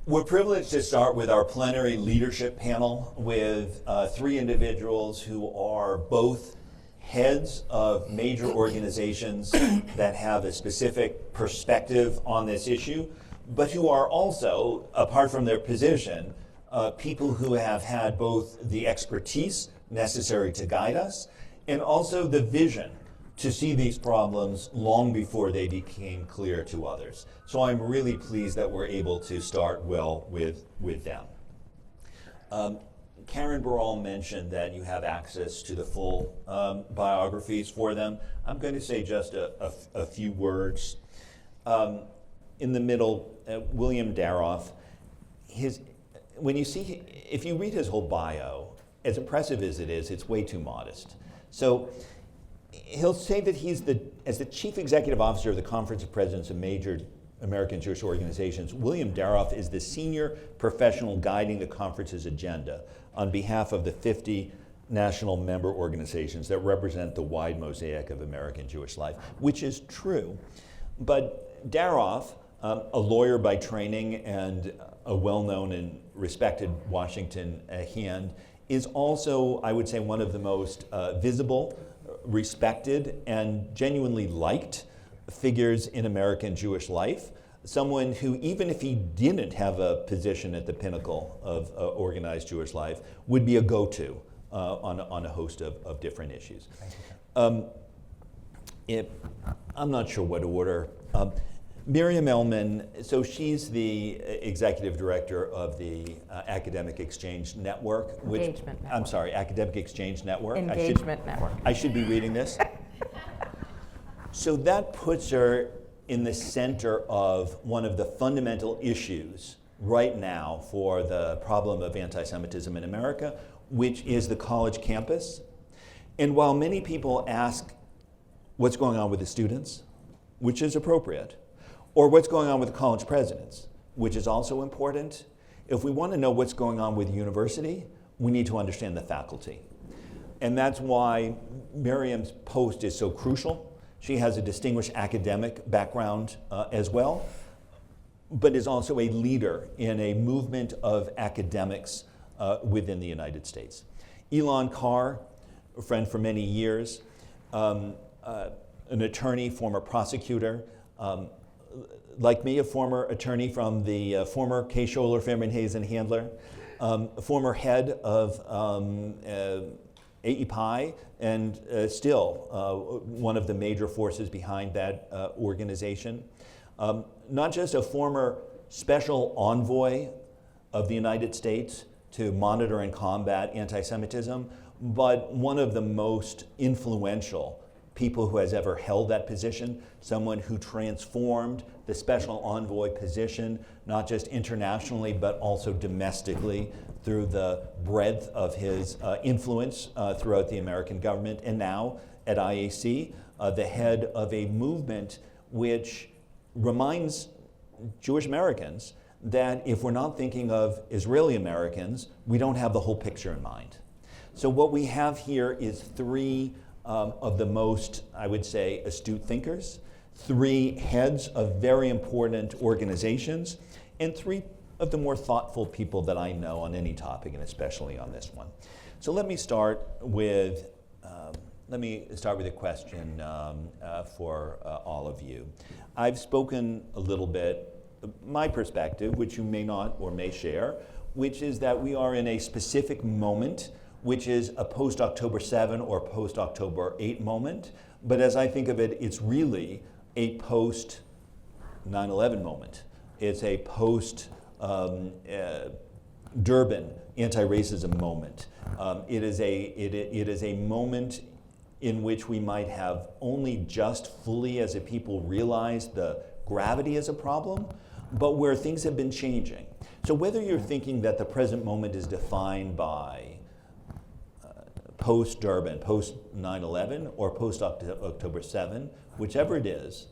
We're privileged to start with our plenary leadership panel with three individuals who are both heads of major organizations that have a specific perspective on this issue, but who are also, apart from their position, people who have had both the expertise necessary to guide us and also the vision to see these problems long before they became clear to others. So I'm really pleased that we're able to start well with them. Karen Barral mentioned that you have access to the full biographies for them. I'm going to say just a few words. In the middle, William Daroff, if you read his whole bio, as impressive as it is, it's way too modest. So he'll say that as the chief executive officer of the Conference of Presidents of Major American Jewish Organizations, William Daroff is the senior professional guiding the conference's agenda on behalf of the 50 national member organizations that represent the wide mosaic of American Jewish life, which is true. But Daroff, a lawyer by training and a well-known and respected Washington hand, is also, I would say, one of the most visible, respected, and genuinely liked figures in American Jewish life. Someone who, even if he didn't have a position at the pinnacle of organized Jewish life, would be a go-to on a host of different issues. I'm not sure what order. Miriam Elman, so she's the executive director of the Academic Exchange Network. Engagement Network. I'm sorry, Academic Exchange Network. Engagement Network. I should be reading this. So that puts her in the center of one of the fundamental issues right now for the problem of anti-Semitism in America, which is the college campus. And while many people ask what's going on with the students, which is appropriate, or what's going on with the college presidents, which is also important, if we want to know what's going on with the university, we need to understand the faculty. And that's why Miriam's post is so crucial. She has a distinguished academic background as well, but is also a leader in a movement of academics within the United States. Elan Carr, a friend for many years, an attorney, former prosecutor, like me, a former attorney from the former K. Scholler, Fairman, Hayes, and Handler, former head of AEPI, and still one of the major forces behind that organization. Not just a former special envoy of the United States to monitor and combat anti-Semitism, but one of the most influential people who has ever held that position, someone who transformed the special envoy position, not just internationally, but also domestically, through the breadth of his influence throughout the American government, and now at IAC, the head of a movement which reminds Jewish Americans that if we're not thinking of Israeli Americans, we don't have the whole picture in mind. So what we have here is three of the most, I would say, astute thinkers, three heads of very important organizations, and three of the more thoughtful people that I know on any topic, and especially on this one. So let me start with a question for all of you. I've spoken a little bit, my perspective, which you may not or may share, which is that we are in a specific moment, which is a post-October 7 or post-October 8 moment. But as I think of it, it's really a post-9/11 moment. It's a post-Durban anti-racism moment. It is a moment in which we might have only just fully as a people realized the gravity as a problem, but where things have been changing. So whether you're thinking that the present moment is defined by post-Durban, post-9/11, or post-October 7, whichever it is,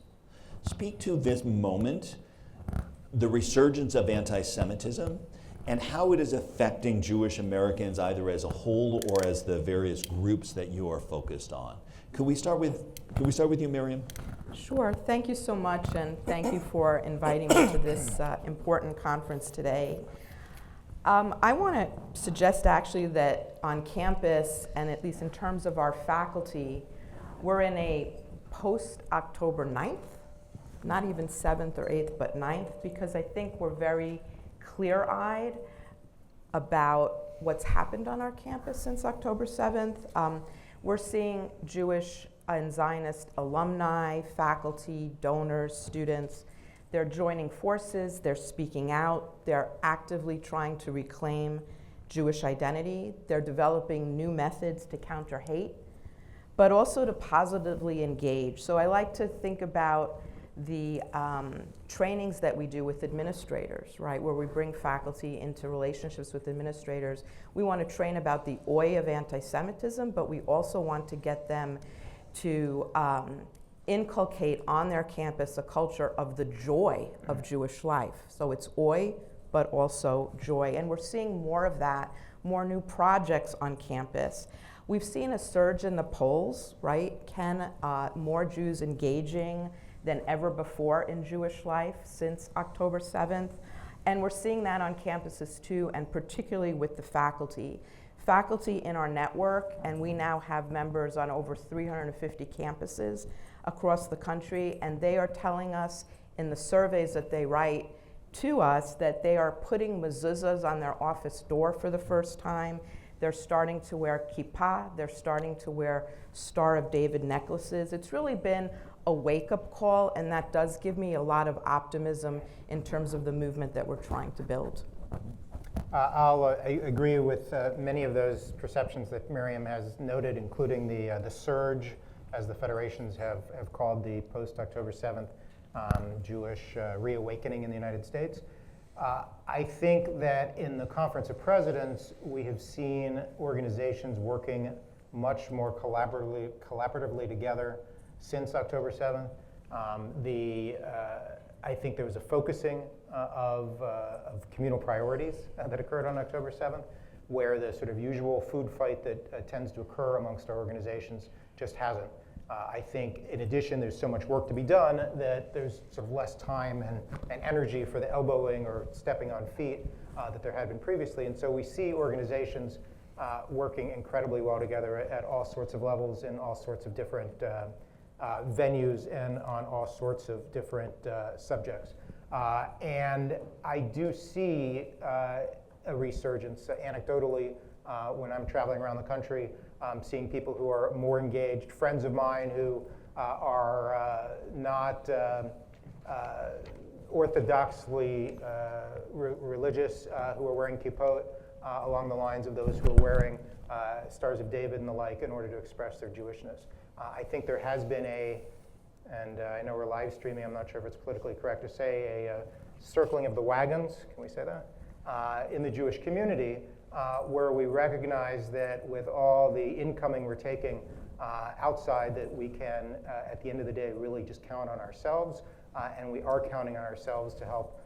speak to this moment, the resurgence of anti-Semitism, and how it is affecting Jewish Americans either as a whole or as the various groups that you are focused on. Could we start with you, Miriam? Sure. Thank you so much, and thank you for inviting me to this important conference today. I want to suggest actually that on campus, and at least in terms of our faculty, we're in a post-October 9th, not even 7th or 8th, but 9th, because I think we're very clear-eyed about what's happened on our campus since October 7th. We're seeing Jewish and Zionist alumni, faculty, donors, students. They're joining forces, they're speaking out, they're actively trying to reclaim Jewish identity, they're developing new methods to counter hate, but also to positively engage. So I like to think about the trainings that we do with administrators, right, where we bring faculty into relationships with administrators. We want to train about the oi of anti-Semitism, but we also want to get them to inculcate on their campus a culture of the joy of Jewish life. So it's oi, but also joy. And we're seeing more of that, more new projects on campus. We've seen a surge in the polls, right? More Jews engaging than ever before in Jewish life since October 7th. And we're seeing that on campuses too, and particularly with the faculty. Faculty in our network, and we now have members on over 350 campuses across the country, and they are telling us in the surveys that they write to us that they are putting mezuzahs on their office door for the first time. They're starting to wear kippah, they're starting to wear Star of David necklaces. It's really been a wake-up call, and that does give me a lot of optimism in terms of the movement that we're trying to build. I'll agree with many of those perceptions that Miriam has noted, including the surge, as the federations have called the post-October 7th Jewish reawakening in the United States. I think that in the Conference of Presidents, we have seen organizations working much more collaboratively together since October 7th. I think there was a focusing of communal priorities that occurred on October 7th, where the sort of usual food fight that tends to occur amongst our organizations just hasn't. I think, in addition, there's so much work to be done that there's sort of less time and energy for the elbowing or stepping on feet that there had been previously. And so we see organizations working incredibly well together at all sorts of levels in all sorts of different venues and on all sorts of different subjects. And I do see a resurgence anecdotally when I'm traveling around the country, seeing people who are more engaged, friends of mine who are not orthodoxly religious, who are wearing kippot along the lines of those who are wearing Stars of David and the like in order to express their Jewishness. I think there has been and I know we're live streaming, I'm not sure if it's politically correct to say, a circling of the wagons, can we say that? In the Jewish community, where we recognize that with all the incoming we're taking outside, that we can, at the end of the day, really just count on ourselves, and we are counting on ourselves to help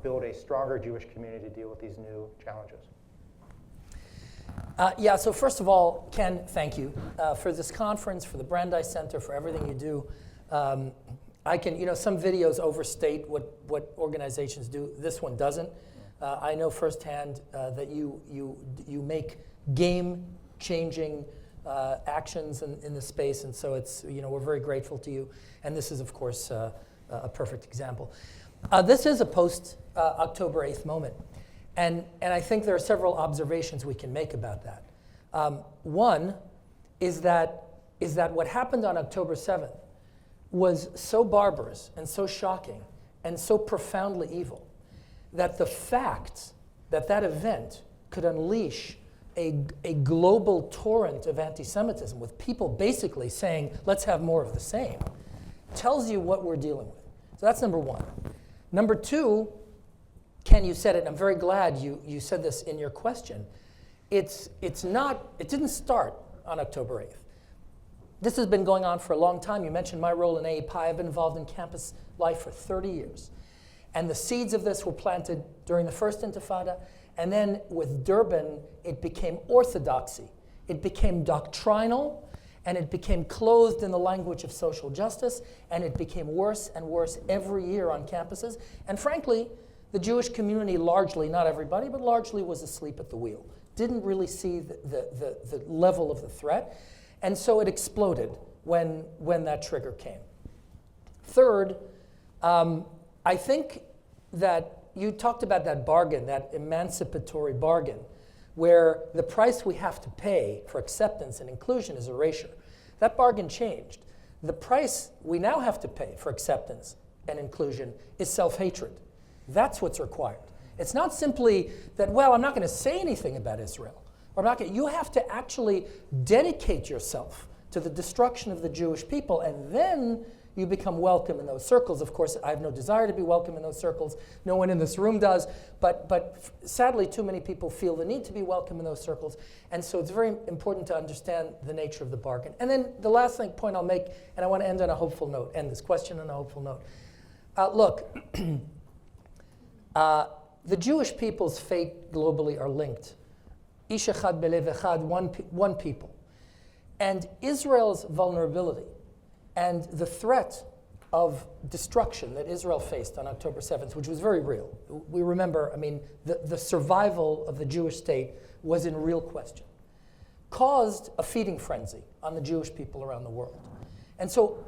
build a stronger Jewish community to deal with these new challenges. So first of all, Ken, thank you for this conference, for the Brandeis Center, for everything you do. I can, some videos overstate what organizations do. This one doesn't. I know firsthand that you make game-changing actions in this space, and so it's, we're very grateful to you. And this is, of course, a perfect example. This is a post-October 8th moment. And I think there are several observations we can make about that. One is that what happened on October 7th was so barbarous and so shocking and so profoundly evil that the fact that that event could unleash a global torrent of anti-Semitism with people basically saying, let's have more of the same, tells you what we're dealing with. So that's number one. Number two, Ken, you said it, and I'm very glad you said this in your question. It didn't start on October 8th. This has been going on for a long time. You mentioned my role in AEPI. I've been involved in campus life for 30 years. And the seeds of this were planted during the first Intifada. And then with Durban, it became orthodoxy. It became doctrinal, and it became clothed in the language of social justice, and it became worse and worse every year on campuses. And frankly, the Jewish community largely, not everybody, but largely was asleep at the wheel. Didn't really see the level of the threat. And so it exploded when that trigger came. Third, I think that you talked about that bargain, that emancipatory bargain, where the price we have to pay for acceptance and inclusion is erasure. That bargain changed. The price we now have to pay for acceptance and inclusion is self-hatred. That's what's required. It's not simply that, well, I'm not going to say anything about Israel. Or you have to actually dedicate yourself to the destruction of the Jewish people, and then you become welcome in those circles. Of course, I have no desire to be welcome in those circles. No one in this room does. But sadly, too many people feel the need to be welcome in those circles. And so it's very important to understand the nature of the bargain. And then the last point I'll make, and I want to end on a hopeful note, end this question on a hopeful note. Look, the Jewish people's fate globally are linked. Ish echad belev echad, one people. And Israel's vulnerability and the threat of destruction that Israel faced on October 7th, which was very real. We remember, the survival of the Jewish state was in real question, caused a feeding frenzy on the Jewish people around the world. And so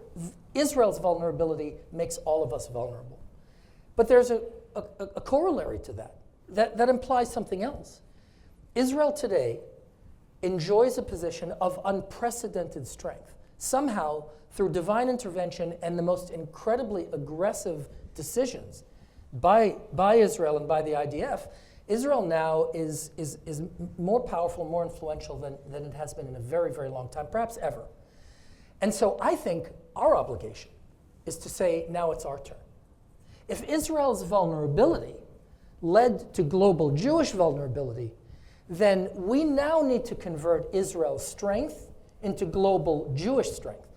Israel's vulnerability makes all of us vulnerable. But there's a corollary to that implies something else. Israel today enjoys a position of unprecedented strength. Somehow, through divine intervention and the most incredibly aggressive decisions by Israel and by the IDF, Israel now is more powerful, more influential than it has been in a very, very long time, perhaps ever. And so I think our obligation is to say, now it's our turn. If Israel's vulnerability led to global Jewish vulnerability, then we now need to convert Israel's strength into global Jewish strength.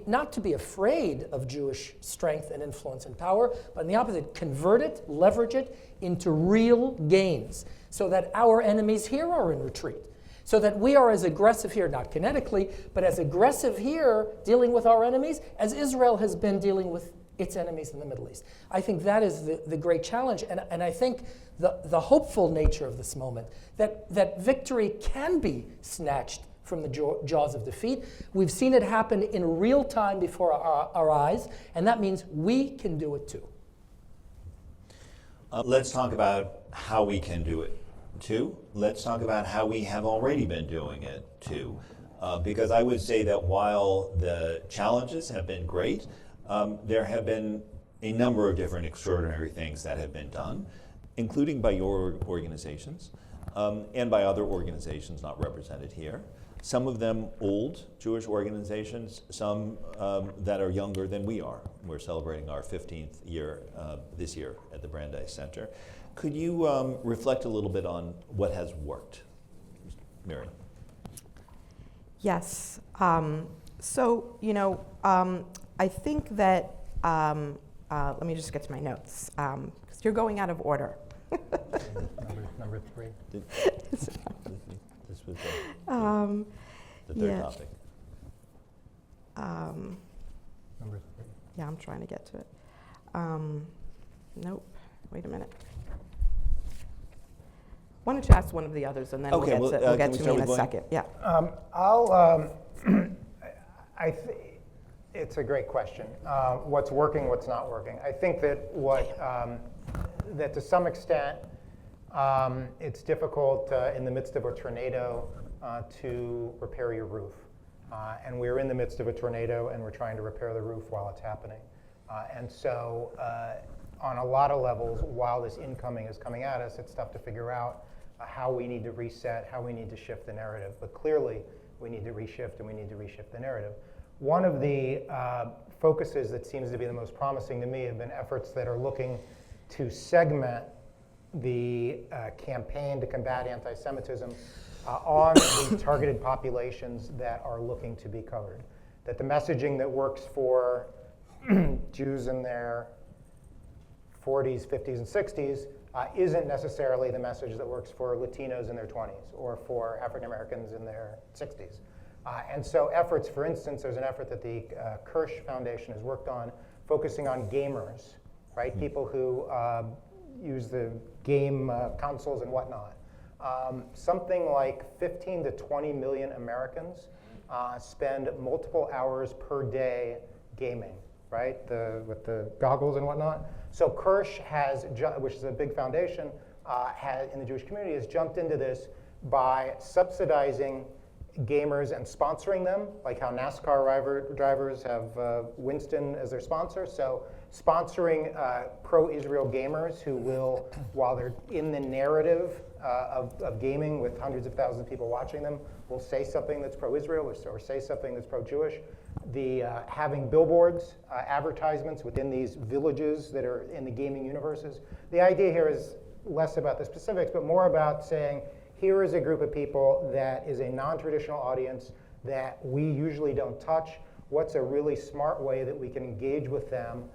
Not to be afraid of Jewish strength and influence and power, but in the opposite, convert it, leverage it into real gains, so that our enemies here are in retreat, so that we are as aggressive here, not kinetically, but as aggressive here dealing with our enemies as Israel has been dealing with its enemies in the Middle East. I think that is the great challenge, and I think the hopeful nature of this moment, that victory can be snatched from the jaws of defeat. We've seen it happen in real time before our eyes, and that means we can do it too. Let's talk about how we can do it too. Let's talk about how we have already been doing it too. Because I would say that while the challenges have been great, there have been a number of different extraordinary things that have been done, including by your organizations and by other organizations not represented here. Some of them old Jewish organizations, some that are younger than we are. We're celebrating our 15th year this year at the Brandeis Center. Could you reflect a little bit on what has worked? Miriam. Yes. I think that, let me just get to my notes, because you're going out of order. Number 3. This was the third topic. Number 3. Yeah, I'm trying to get to it. Nope. Wait a minute. Why don't you ask one of the others, and then we'll get to me in a second. Yeah. It's a great question. What's working, what's not working? I think that that to some extent, it's difficult in the midst of a tornado to repair your roof. And we're in the midst of a tornado, and we're trying to repair the roof while it's happening. And so on a lot of levels, while this incoming is coming at us, it's tough to figure out how we need to reset, how we need to shift the narrative. But clearly, we need to reshift, and we need to reshift the narrative. One of the focuses that seems to be the most promising to me have been efforts that are looking to segment the campaign to combat anti-Semitism on the targeted populations that are looking to be covered. That the messaging that works for Jews in their 40s, 50s, and 60s isn't necessarily the message that works for Latinos in their 20s or for African Americans in their 60s. And so efforts, for instance, there's an effort that the Kirsch Foundation has worked on focusing on gamers, right? People who use the game consoles and whatnot. Something like 15 to 20 million Americans spend multiple hours per day gaming, right? With the goggles and whatnot. So Kirsch has, which is a big foundation in the Jewish community, has jumped into this by subsidizing gamers and sponsoring them, like how NASCAR drivers have Winston as their sponsor. So sponsoring pro-Israel gamers who will, while they're in the narrative of gaming with hundreds of thousands of people watching them, will say something that's pro-Israel or say something that's pro-Jewish. Having billboards, advertisements within these villages that are in the gaming universes. The idea here is less about the specifics, but more about saying, here is a group of people that is a non-traditional audience that we usually don't touch. What's a really smart way that we can engage with them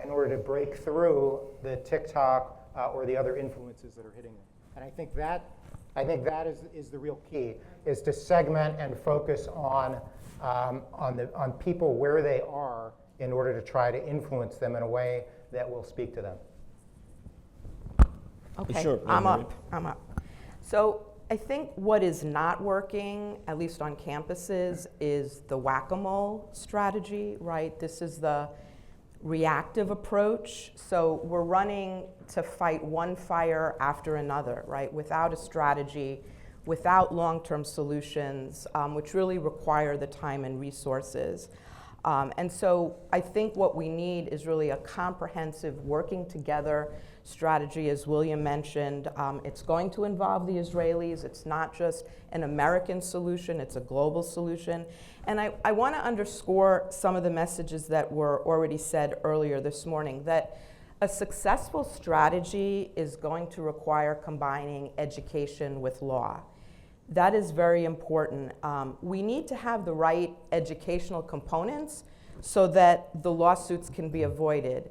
in order to break through the TikTok or the other influences that are hitting them? And I think that is the real key, is to segment and focus on people where they are in order to try to influence them in a way that will speak to them. Okay, Sure. I'm up. So I think what is not working, at least on campuses, is the whack-a-mole strategy, right? This is the reactive approach. So we're running to fight one fire after another, right? Without a strategy, without long-term solutions, which really require the time and resources. And so I think what we need is really a comprehensive working together strategy, as William mentioned. It's going to involve the Israelis. It's not just an American solution, it's a global solution. And I want to underscore some of the messages that were already said earlier this morning, that a successful strategy is going to require combining education with law. That is very important. We need to have the right educational components so that the lawsuits can be avoided.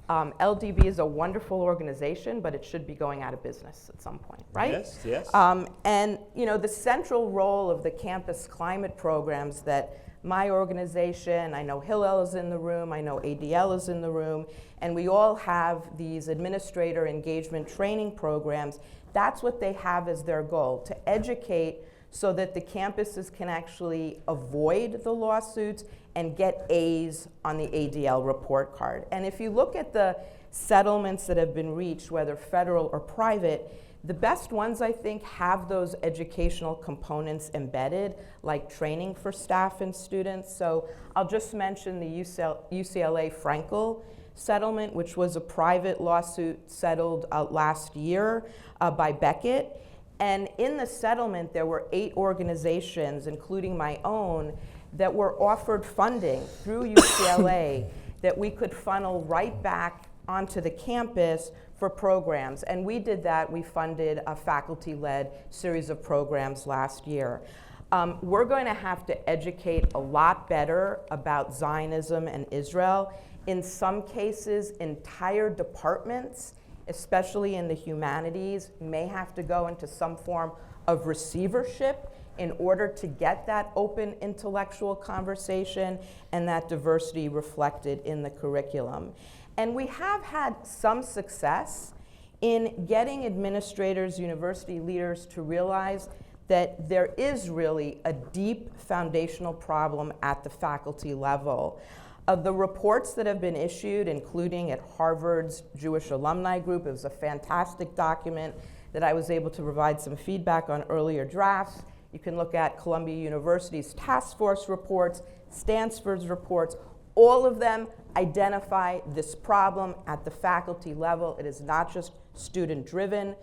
LDB is a wonderful organization, but it should be going out of business at some point, right? Yes, yes. And the central role of the campus climate programs that my organization, I know Hillel is in the room, I know ADL is in the room, and we all have these administrator engagement training programs. That's what they have as their goal, to educate so that the campuses can actually avoid the lawsuits and get A's on the ADL report card. And if you look at the settlements that have been reached, whether federal or private, the best ones, I think, have those educational components embedded, like training for staff and students. So I'll just mention the UCLA Frankel settlement, which was a private lawsuit settled last year by Beckett. And in the settlement, there were 8 organizations, including my own, that were offered funding through UCLA that we could funnel right back onto the campus for programs. And we did that. We funded a faculty-led series of programs last year. We're going to have to educate a lot better about Zionism and Israel. In some cases, entire departments, especially in the humanities, may have to go into some form of receivership in order to get that open intellectual conversation and that diversity reflected in the curriculum. And we have had some success in getting administrators, university leaders to realize that there is really a deep foundational problem at the faculty level. Of the reports that have been issued, including at Harvard's Jewish Alumni Group, it was a fantastic document that I was able to provide some feedback on earlier drafts. You can look at Columbia University's task force reports, Stanford's reports. All of them identify this problem at the faculty level. It is not just student-driven.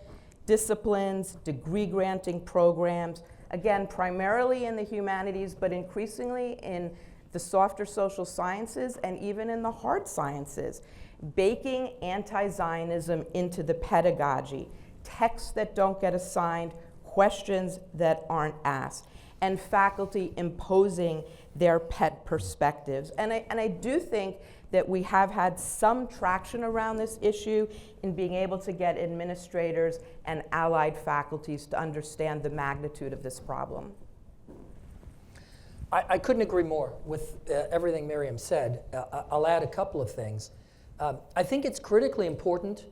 Disciplines, degree-granting programs, again, primarily in the humanities, but increasingly in the softer social sciences and even in the hard sciences. Baking anti-Zionism into the pedagogy, texts that don't get assigned, questions that aren't asked, and faculty imposing their pet perspectives. And I do think that we have had some traction around this issue in being able to get administrators and allied faculties to understand the magnitude of this problem. I couldn't agree more with everything Miriam said. I'll add a couple of things. I think it's critically important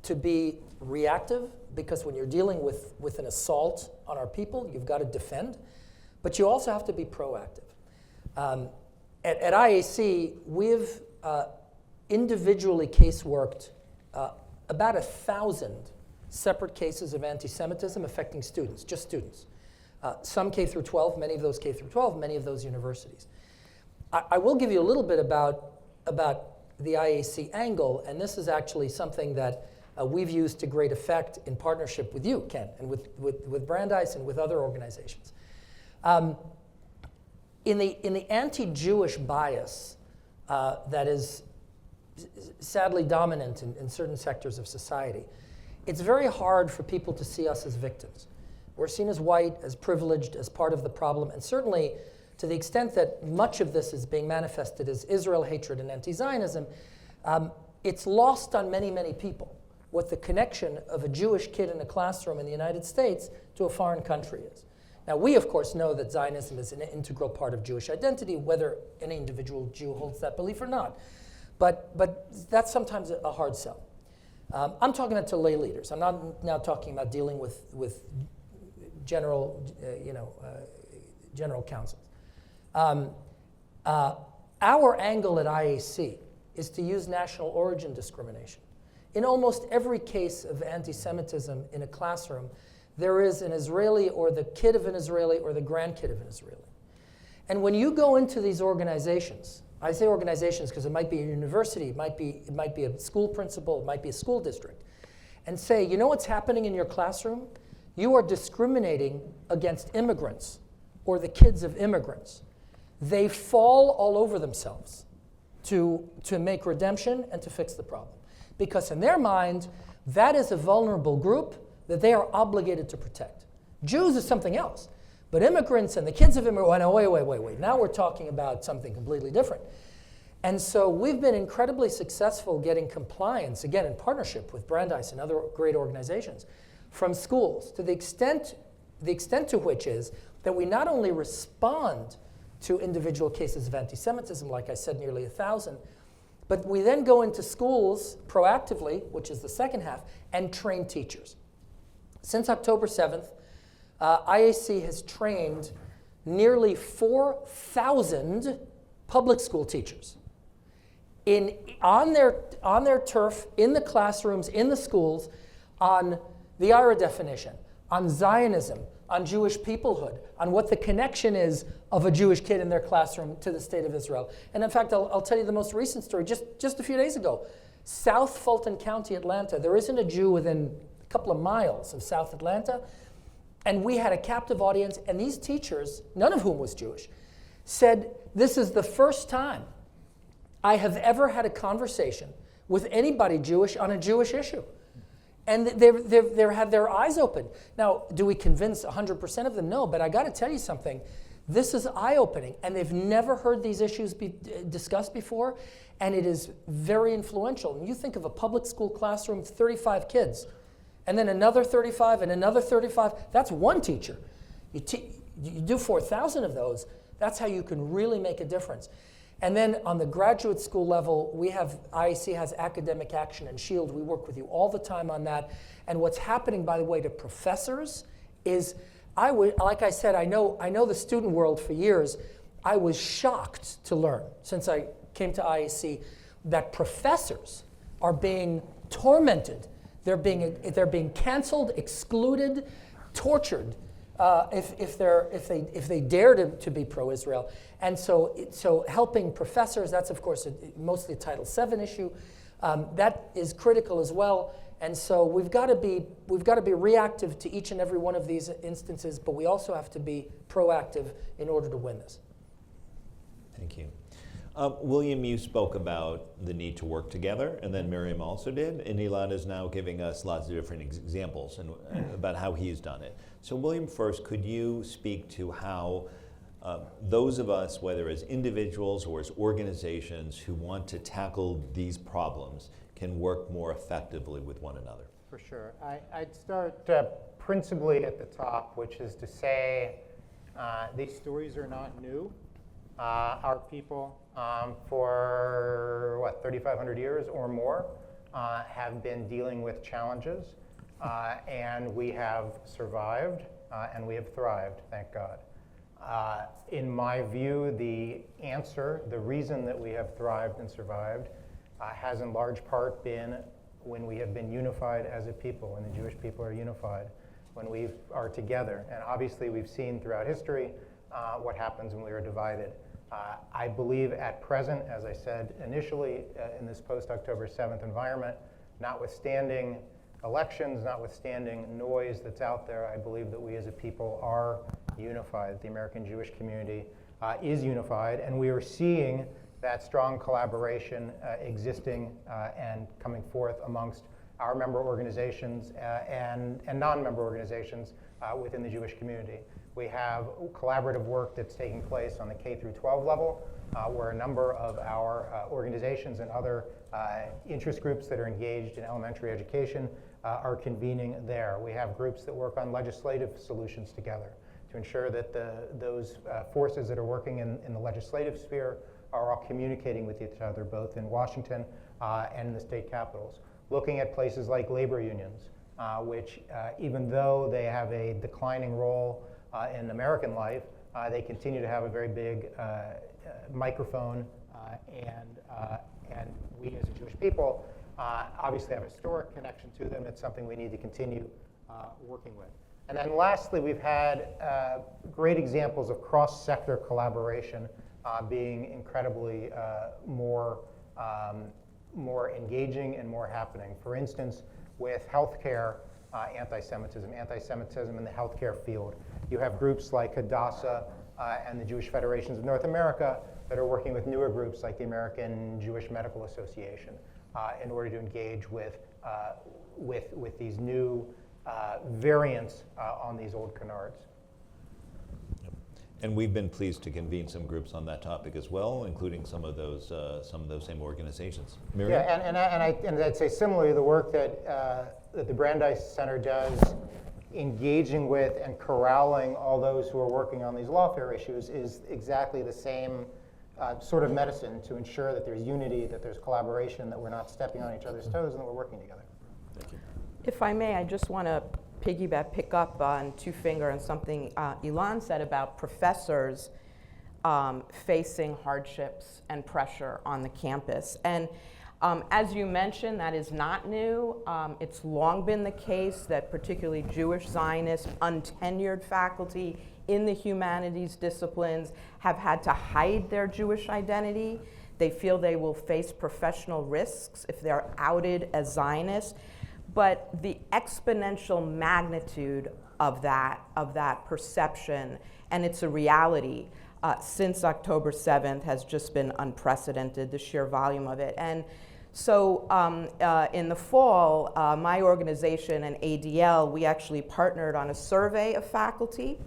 to be reactive, because when you're dealing with an assault on our people, you've got to defend, but you also have to be proactive. At IAC, we've individually caseworked about 1,000 separate cases of anti-Semitism affecting students, just students. Some K through 12, many of those K through 12, many of those universities. I will give you a little bit about the IAC angle, and this is actually something that we've used to great effect in partnership with you, Ken, and with Brandeis and with other organizations. In the anti-Jewish bias that is sadly dominant in certain sectors of society, it's very hard for people to see us as victims. We're seen as white, as privileged, as part of the problem, and certainly to the extent that much of this is being manifested as Israel hatred and anti-Zionism, it's lost on many, many people what the connection of a Jewish kid in a classroom in the United States to a foreign country is. Now, we, of course, know that Zionism is an integral part of Jewish identity, whether any individual Jew holds that belief or not. But that's sometimes a hard sell. I'm talking about to lay leaders. I'm not now talking about dealing with general, general counsels. Our angle at IAC is to use national origin discrimination. In almost every case of anti-Semitism in a classroom, there is an Israeli or the kid of an Israeli or the grandkid of an Israeli. And when you go into these organizations, I say organizations because it might be a university, it might be a school principal, it might be a school district, and say, you know what's happening in your classroom? You are discriminating against immigrants or the kids of immigrants. They fall all over themselves to make redemption and to fix the problem. Because in their mind, that is a vulnerable group that they are obligated to protect. Jews is something else. But immigrants and the kids of immigrants, wait. Now we're talking about something completely different. And so we've been incredibly successful getting compliance, again, in partnership with Brandeis and other great organizations, from schools, to the extent to which is that we not only respond to individual cases of anti-Semitism, like I said, nearly 1,000, but we then go into schools proactively, which is the second half, and train teachers. Since October 7th, IAC has trained nearly 4,000 public school teachers on their turf, in the classrooms, in the schools, on the IRA definition, on Zionism, on Jewish peoplehood, on what the connection is of a Jewish kid in their classroom to the state of Israel. And in fact, I'll tell you the most recent story. Just a few days ago, South Fulton County, Atlanta, there isn't a Jew within a couple of miles of South Atlanta. And we had a captive audience, and these teachers, none of whom was Jewish, said, this is the first time I have ever had a conversation with anybody Jewish on a Jewish issue. And they've had their eyes open. Now, do we convince 100% of them? No, but I got to tell you something. This is eye-opening, and they've never heard these issues be discussed before, and it is very influential. And you think of a public school classroom, 35 kids, and then another 35 and another 35. That's one teacher. You do 4,000 of those. That's how you can really make a difference. And then on the graduate school level, IAC has Academic Action and SHIELD. We work with you all the time on that. And what's happening, by the way, to professors is, like I said, I know the student world for years. I was shocked to learn, since I came to IAC, that professors are being tormented. They're being canceled, excluded, tortured if they dare to be pro-Israel. And so helping professors, that's of course mostly a Title VII issue. That is critical as well. And so we've got to be reactive to each and every one of these instances, but we also have to be proactive in order to win this. Thank you. William, you spoke about the need to work together, and then Miriam also did, and Elan is now giving us lots of different examples about how he's done it. So William, first, could you speak to how those of us, whether as individuals or as organizations who want to tackle these problems, can work more effectively with one another. For sure. I'd start principally at the top, which is to say these stories are not new. Our people, for 3,500 years or more, have been dealing with challenges, and we have survived, and we have thrived, thank God. In my view, the answer, the reason that we have thrived and survived, has in large part been when we have been unified as a people, when the Jewish people are unified, when we are together. And obviously we've seen throughout history what happens when we are divided. I believe at present, as I said initially, in this post-October 7th environment, notwithstanding elections, notwithstanding noise that's out there, I believe that we as a people are unified. The American Jewish community is unified, and we are seeing that strong collaboration existing and coming forth amongst our member organizations and non-member organizations within the Jewish community. We have collaborative work that's taking place on the K through 12 level, where a number of our organizations and other interest groups that are engaged in elementary education are convening there. We have groups that work on legislative solutions together to ensure that those forces that are working in the legislative sphere are all communicating with each other, both in Washington and in the state capitals. Looking at places like labor unions, which even though they have a declining role in American life, they continue to have a very big microphone, and we as a Jewish people obviously have a historic connection to them. It's something we need to continue working with. And then lastly, we've had great examples of cross-sector collaboration being incredibly more engaging and more happening. For instance, with healthcare anti-Semitism in the healthcare field. You have groups like Hadassah and the Jewish Federations of North America that are working with newer groups like the American Jewish Medical Association in order to engage with these new variants on these old canards. And we've been pleased to convene some groups on that topic as well, including some of those same organizations. Miriam? Yeah, and I'd say similarly, the work that the Brandeis Center does, engaging with and corralling all those who are working on these lawfare issues, is exactly the same sort of medicine to ensure that there's unity, that there's collaboration, that we're not stepping on each other's toes, and that we're working together. Thank you. If I may, I just want to pick up on two finger on something Elan said about professors facing hardships and pressure on the campus. And as you mentioned, that is not new. It's long been the case that particularly Jewish Zionist untenured faculty in the humanities disciplines have had to hide their Jewish identity. They feel they will face professional risks if they're outed as Zionists. But the exponential magnitude of that perception, and it's a reality, since October 7th has just been unprecedented, the sheer volume of it. And so in the fall, my organization and ADL, we actually partnered on a survey of faculty.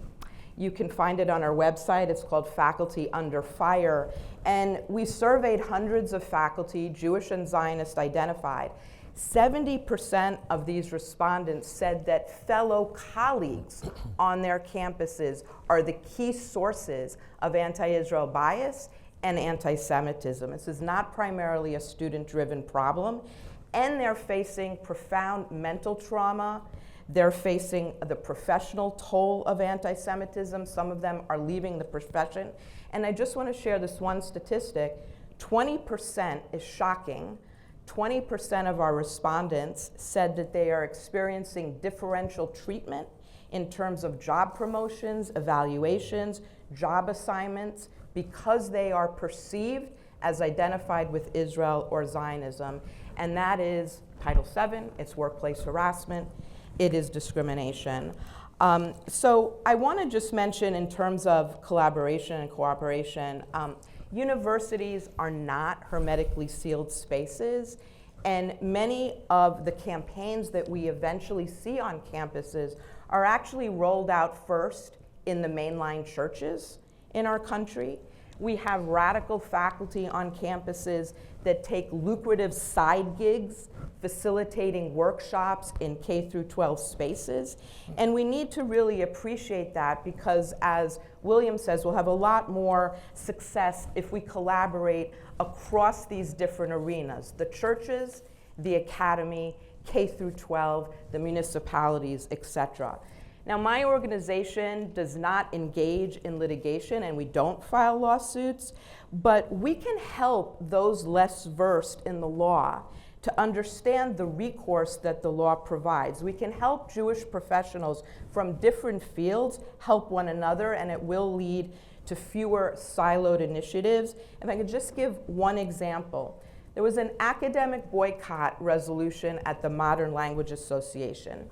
You can find it on our website. It's called Faculty Under Fire. And we surveyed hundreds of faculty, Jewish and Zionist identified. 70% of these respondents said that fellow colleagues on their campuses are the key sources of anti-Israel bias and anti-Semitism. This is not primarily a student-driven problem, and they're facing profound mental trauma. They're facing the professional toll of anti-Semitism. Some of them are leaving the profession. And I just want to share this one statistic. 20% is shocking. 20% of our respondents said that they are experiencing differential treatment in terms of job promotions, evaluations, job assignments, because they are perceived as identified with Israel or Zionism. And that is Title VII, it's workplace harassment, it is discrimination. So I want to just mention in terms of collaboration and cooperation, universities are not hermetically sealed spaces, and many of the campaigns that we eventually see on campuses are actually rolled out first in the mainline churches in our country. We have radical faculty on campuses that take lucrative side gigs, facilitating workshops in K through 12 spaces. And we need to really appreciate that because, as William says, we'll have a lot more success if we collaborate across these different arenas: the churches, the academy, K through 12, the municipalities, etc. Now, my organization does not engage in litigation and we don't file lawsuits, but we can help those less versed in the law to understand the recourse that the law provides. We can help Jewish professionals from different fields help one another, and it will lead to fewer siloed initiatives. If I could just give one example. There was an academic boycott resolution at the Modern Language Association.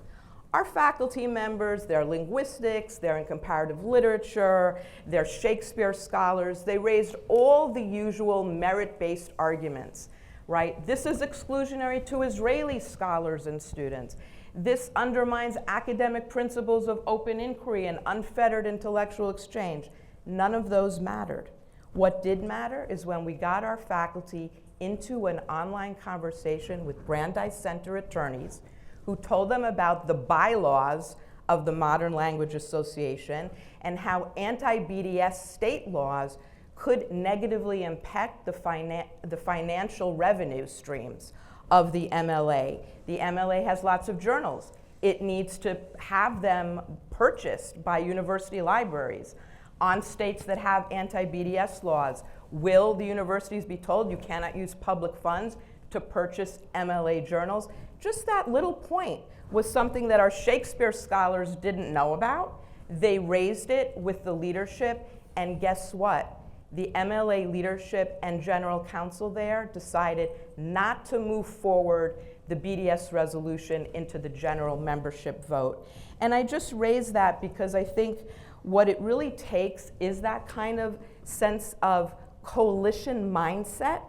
Our faculty members, they're linguistics, they're in comparative literature, they're Shakespeare scholars. They raised all the usual merit-based arguments, right? This is exclusionary to Israeli scholars and students. This undermines academic principles of open inquiry and unfettered intellectual exchange. None of those mattered. What did matter is when we got our faculty into an online conversation with Brandeis Center attorneys who told them about the bylaws of the Modern Language Association and how anti-BDS state laws could negatively impact the financial revenue streams of the MLA. The MLA has lots of journals. It needs to have them purchased by university libraries. On states that have anti-BDS laws, will the universities be told you cannot use public funds to purchase MLA journals? Just that little point was something that our Shakespeare scholars didn't know about. They raised it with the leadership, and guess what? The MLA leadership and general counsel there decided not to move forward the BDS resolution into the general membership vote. And I just raise that because I think what it really takes is that kind of sense of coalition mindset.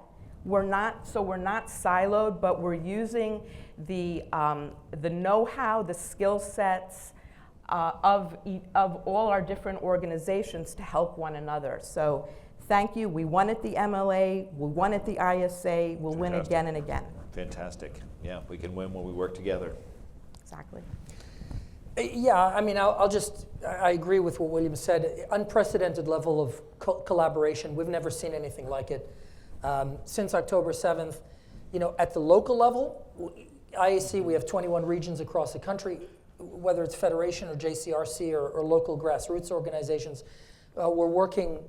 We're not siloed, but we're using the know-how, the skill sets of all our different organizations to help one another. So thank you. We won at the MLA, we won at the ISA, we'll win again and again. Fantastic. Yeah, we can win when we work together. Exactly. Yeah, I mean, I agree with what William said. Unprecedented level of collaboration. We've never seen anything like it. Since October 7th, at the local level, IAC, we have 21 regions across the country, whether it's Federation or JCRC or local grassroots organizations. We're working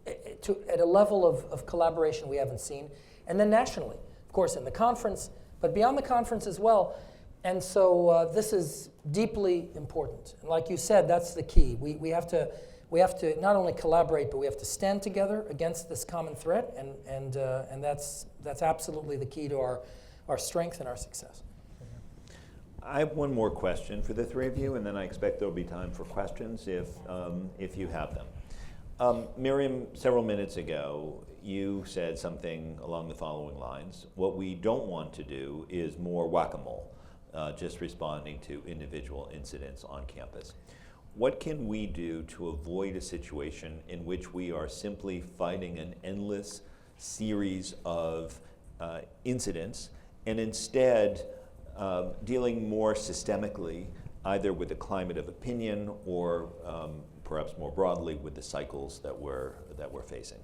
at a level of collaboration we haven't seen. And then nationally, of course, in the conference, but beyond the conference as well. And so this is deeply important. And like you said, that's the key. We have to not only collaborate, but we have to stand together against this common threat, and that's absolutely the key to our strength and our success. I have one more question for the three of you, and then I expect there'll be time for questions if you have them. Miriam, several minutes ago, you said something along the following lines: what we don't want to do is more whack-a-mole, just responding to individual incidents on campus. What can we do to avoid a situation in which we are simply fighting an endless series of incidents, and instead dealing more systemically, either with the climate of opinion or perhaps more broadly with the cycles that we're facing?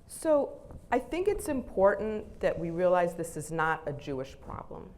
So I think it's important that we realize this is not a Jewish problem,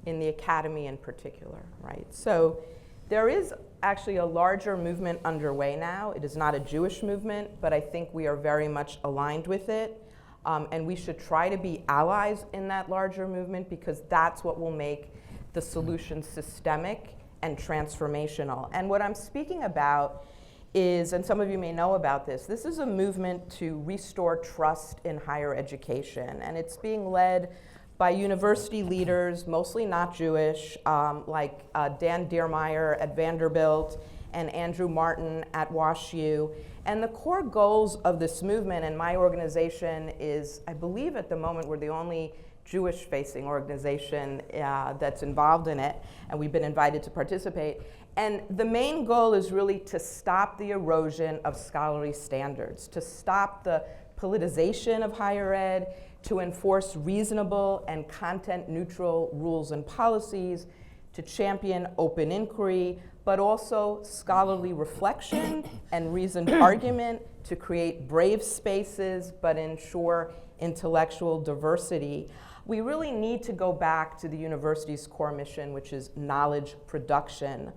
in the academy in particular, right? So there is actually a larger movement underway now. It is not a Jewish movement, but I think we are very much aligned with it. And we should try to be allies in that larger movement, because that's what will make the solution systemic and transformational. And what I'm speaking about is, and some of you may know about this is a movement to restore trust in higher education. And it's being led by university leaders, mostly not Jewish, like Dan Diermeyer at Vanderbilt and Andrew Martin at WashU. And the core goals of this movement, and my organization is, I believe at the moment, we're the only Jewish-facing organization that's involved in it, and we've been invited to participate. And the main goal is really to stop the erosion of scholarly standards, to stop the politicization of higher ed, to enforce reasonable and content-neutral rules and policies, to champion open inquiry, but also scholarly reflection and reasoned argument, to create brave spaces but ensure intellectual diversity. We really need to go back to the university's core mission, which is knowledge production.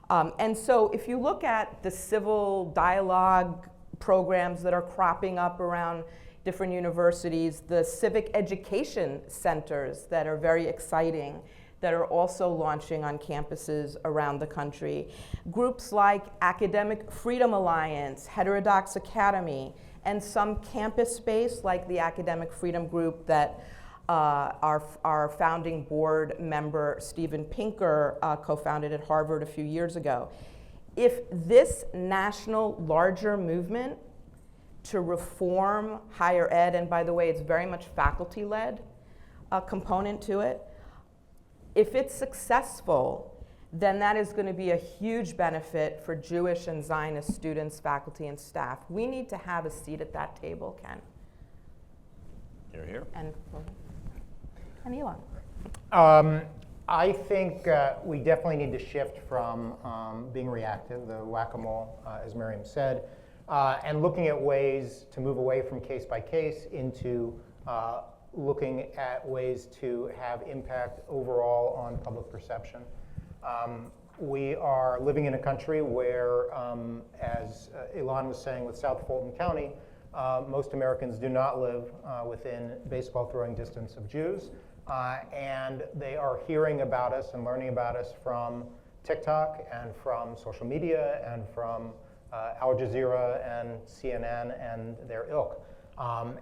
And so if you look at the civil dialogue programs that are cropping up around different universities, the civic education centers that are very exciting, that are also launching on campuses around the country, groups like Academic Freedom Alliance, Heterodox Academy, and some campus-based like the Academic Freedom Group that our founding board member, Steven Pinker, co-founded at Harvard a few years ago. If this national, larger movement to reform higher ed, and by the way, it's very much faculty-led component to it, if it's successful, then that is going to be a huge benefit for Jewish and Zionist students, faculty, and staff. We need to have a seat at that table, Ken. You're here. And Elan. I think we definitely need to shift from being reactive, the whack-a-mole, as Miriam said, and looking at ways to move away from case by case into looking at ways to have impact overall on public perception. We are living in a country where, as Elan was saying with South Fulton County, most Americans do not live within baseball throwing distance of Jews. And they are hearing about us and learning about us from TikTok and from social media and from Al Jazeera and CNN and their ilk.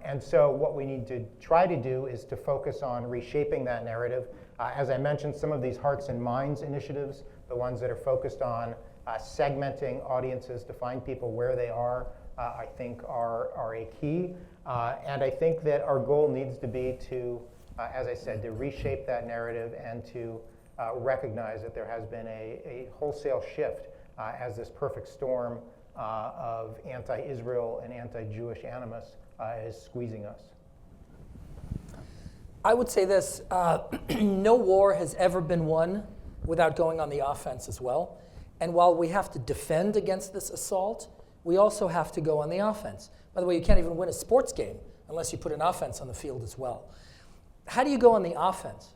And so what we need to try to do is to focus on reshaping that narrative. As I mentioned, some of these Hearts and Minds initiatives, the ones that are focused on segmenting audiences to find people where they are, I think are a key. And I think that our goal needs to be to, as I said, to reshape that narrative and to recognize that there has been a wholesale shift as this perfect storm of anti-Israel and anti-Jewish animus is squeezing us. I would say this, no war has ever been won without going on the offense as well. And while we have to defend against this assault, we also have to go on the offense. By the way, you can't even win a sports game unless you put an offense on the field as well. How do you go on the offense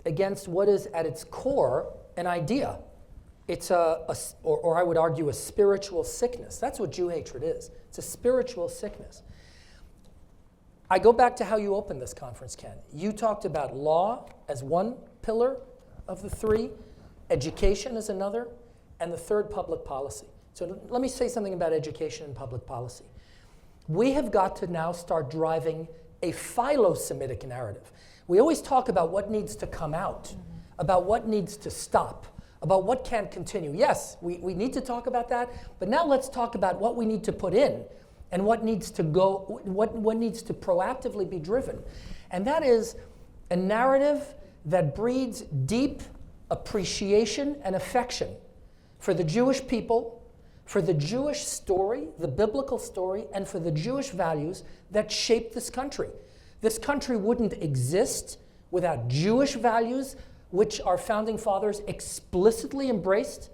against what is at its core an idea? It's or I would argue a spiritual sickness. That's what Jew hatred is. It's a spiritual sickness. I go back to how you opened this conference, Ken. You talked about law as one pillar of the three, education as another, and the third, public policy. So let me say something about education and public policy. We have got to now start driving a philo-Semitic narrative. We always talk about what needs to come out, about what needs to stop, about what can't continue. Yes, we need to talk about that, but now let's talk about what we need to put in and what needs to go, what needs to proactively be driven. And that is a narrative that breeds deep appreciation and affection for the Jewish people, for the Jewish story, the biblical story, and for the Jewish values that shape this country. This country wouldn't exist without Jewish values, which our founding fathers explicitly embraced.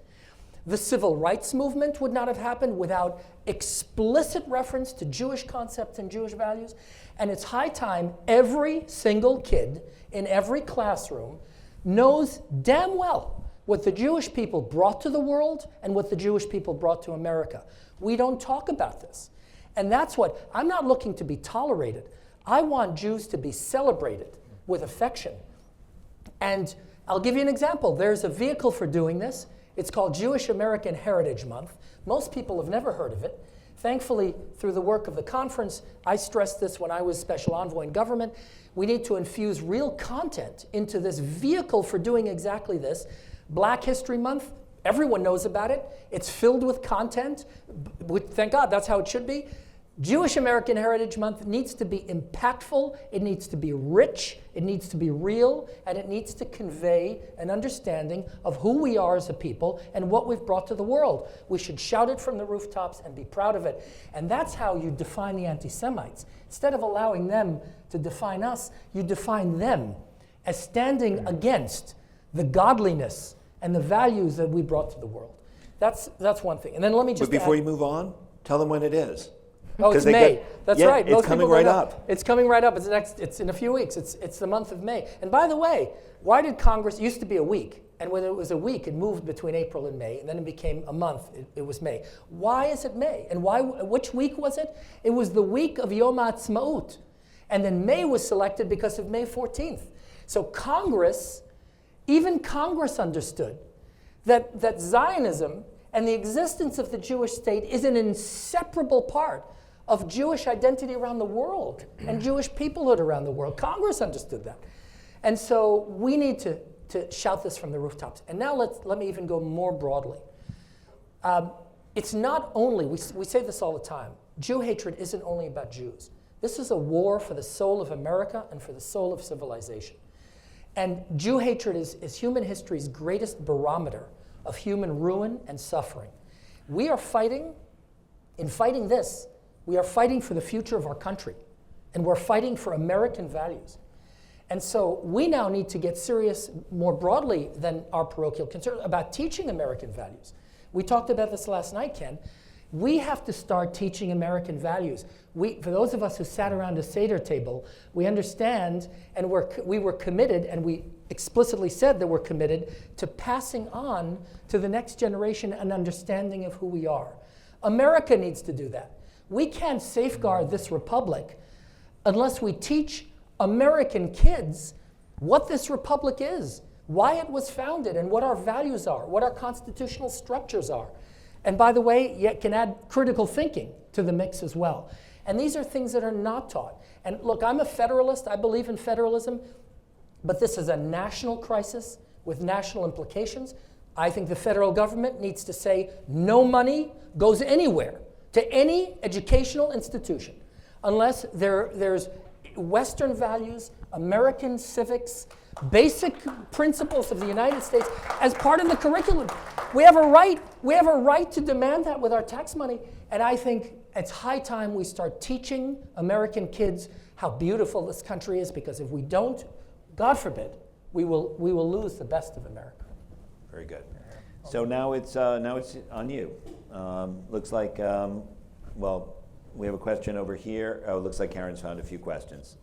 The civil rights movement would not have happened without explicit reference to Jewish concepts and Jewish values. And it's high time every single kid in every classroom knows damn well what the Jewish people brought to the world and what the Jewish people brought to America. We don't talk about this. And that's what, I'm not looking to be tolerated. I want Jews to be celebrated with affection. And I'll give you an example. There's a vehicle for doing this. It's called Jewish American Heritage Month. Most people have never heard of it. Thankfully, through the work of the conference, I stressed this when I was special envoy in government. We need to infuse real content into this vehicle for doing exactly this. Black History Month, everyone knows about it. It's filled with content. Thank God, that's how it should be. Jewish American Heritage Month needs to be impactful, it needs to be rich, it needs to be real, and it needs to convey an understanding of who we are as a people and what we've brought to the world. We should shout it from the rooftops and be proud of it. And that's how you define the anti-Semites. Instead of allowing them to define us, you define them as standing against the godliness and the values that we brought to the world. That's one thing. And then let me just But before add, you move on, tell them when it is. oh, it's 'Cause they May. get- That's yeah, right. it's coming people right don't know. up. It's coming right up. It's in a few weeks. It's the month of May. And by the way, why did Congress, it used to be a week, and when it was a week, it moved between April and May, and then it became a month. It was May. Why is it May? And which week was it? It was the week of Yom HaAtzmaut. And then May was selected because of May 14th. So Congress, even Congress understood that Zionism and the existence of the Jewish state is an inseparable part of Jewish identity around the world and Jewish peoplehood around the world. Congress understood that. And so we need to shout this from the rooftops. And now let me even go more broadly. It's not only, we say this all the time, Jew hatred isn't only about Jews. This is a war for the soul of America and for the soul of civilization. And Jew hatred is human history's greatest barometer of human ruin and suffering. We are fighting, in fighting this, we are fighting for the future of our country. And we're fighting for American values. And so we now need to get serious more broadly than our parochial concern about teaching American values. We talked about this last night, Ken. We have to start teaching American values. For those of us who sat around a Seder table, we understand and we were committed, and we explicitly said that we're committed to passing on to the next generation an understanding of who we are. America needs to do that. We can't safeguard this republic unless we teach American kids what this republic is, why it was founded, and what our values are, what our constitutional structures are. And by the way, you can add critical thinking to the mix as well. And these are things that are not taught. And look, I'm a federalist. I believe in federalism. But this is a national crisis with national implications. I think the federal government needs to say no money goes anywhere to any educational institution unless there's Western values, American civics, basic principles of the United States as part of the curriculum. We have a right to demand that with our tax money. And I think it's high time we start teaching American kids how beautiful this country is, because if we don't, God forbid, we will lose the best of America. Very good. So now it's on you. Looks like, well, we have a question over here. Oh, it looks like Karen's found a few questions.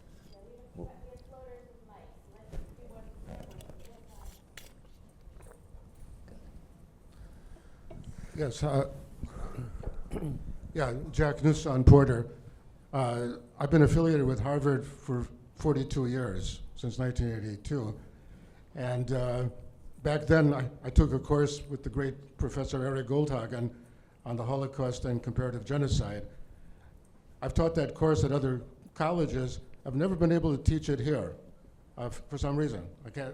Yes, yeah, Jack Nusson Porter. I've been affiliated with Harvard for 42 years, since 1982. And back then, I took a course with the great Professor Eric Goldhagen on the Holocaust and comparative genocide. I've taught that course at other colleges. I've never been able to teach it here for some reason. I can't,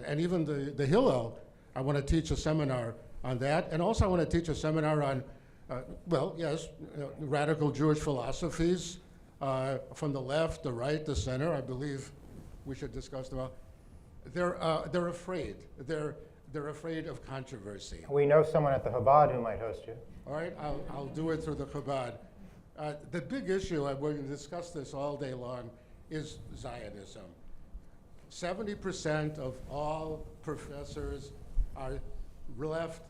and even the Hillel, I want to teach a seminar on that, and also I want to teach a seminar on, well, yes, radical Jewish philosophies from the left, the right, the center. I believe we should discuss them all. They're afraid. They're afraid of controversy. We know someone at the Chabad who might host you. All right, I'll do it through the Chabad. The big issue, and we're going to discuss this all day long, is Zionism. 70% of all professors are left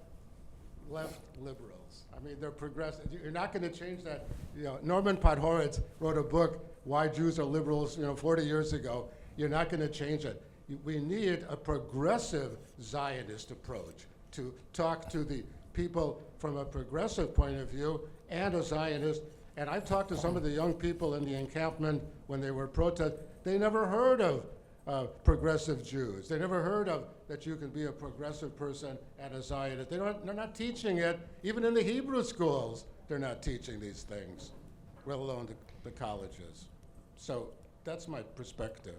liberals. I mean, they're progressive. You're not going to change that. You know, Norman Podhoretz wrote a book, Why Jews Are Liberals, 40 years ago. You're not going to change it. We need a progressive Zionist approach to talk to the people from a progressive point of view and a Zionist. And I've talked to some of the young people in the encampment when they were protesting. They never heard of progressive Jews. They never heard of that you can be a progressive person and a Zionist. They're not teaching it. Even in the Hebrew schools, they're not teaching these things, let alone the colleges. So that's my perspective.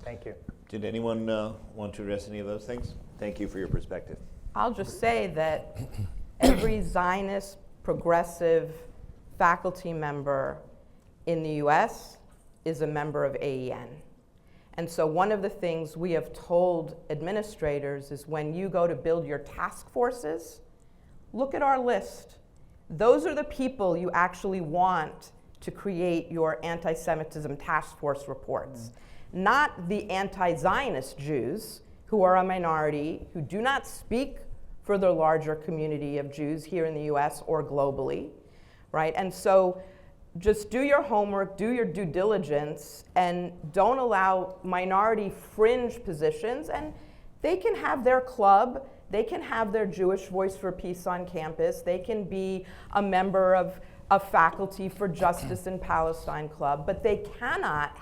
Thank you. Did anyone want to address any of those things? Thank you for your perspective. I'll just say that every Zionist, progressive faculty member in the US is a member of AEN. And so one of the things we have told administrators is when you go to build your task forces, look at our list. Those are the people you actually want to create your anti-Semitism task force reports, not the anti-Zionist Jews who are a minority, who do not speak for the larger community of Jews here in the US or globally, right? And so just do your homework, do your due diligence, and don't allow minority fringe positions. And they can have their club, they can have their Jewish Voice for Peace on campus, they can be a member of a Faculty for Justice in Palestine club, but they cannot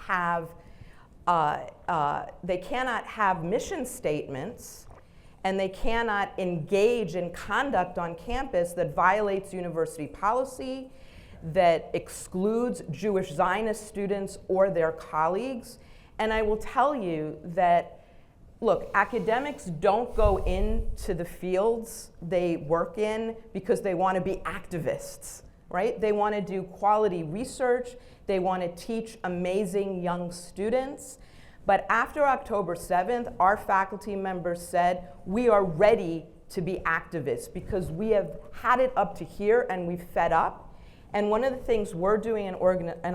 have mission statements, and they cannot engage in conduct on campus that violates university policy, that excludes Jewish Zionist students or their colleagues. And I will tell you that, look, academics don't go into the fields they work in because they want to be activists, right? They want to do quality research. They want to teach amazing young students. But after October 7th, our faculty members said, we are ready to be activists because we have had it up to here and we've fed up. And one of the things we're doing in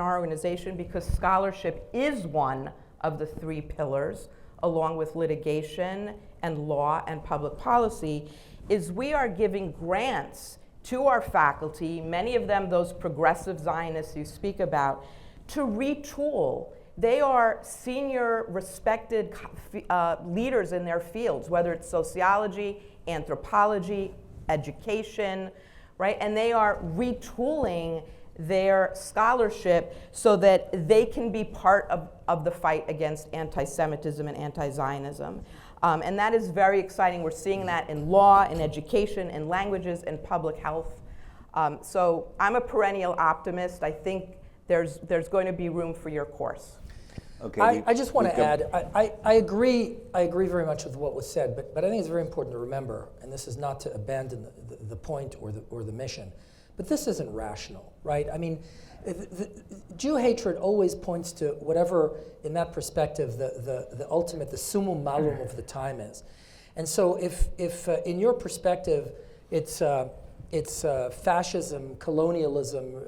our organization, because scholarship is one of the 3 pillars, along with litigation and law and public policy, is we are giving grants to our faculty, many of them those progressive Zionists you speak about, to retool. They are senior respected leaders in their fields, whether it's sociology, anthropology, education, right? And they are retooling their scholarship so that they can be part of the fight against anti-Semitism and anti-Zionism. And that is very exciting. We're seeing that in law, in education, in languages, in public health. So I'm a perennial optimist. I think there's going to be room for your course. Okay, I just want to add, I agree very much with what was said, but I think it's very important to remember, and this is not to abandon the point or the mission, but this isn't rational, right? I mean, the Jew hatred always points to whatever, in that perspective, the ultimate, the summum malum of the time is. And so if in your perspective, it's fascism, colonialism,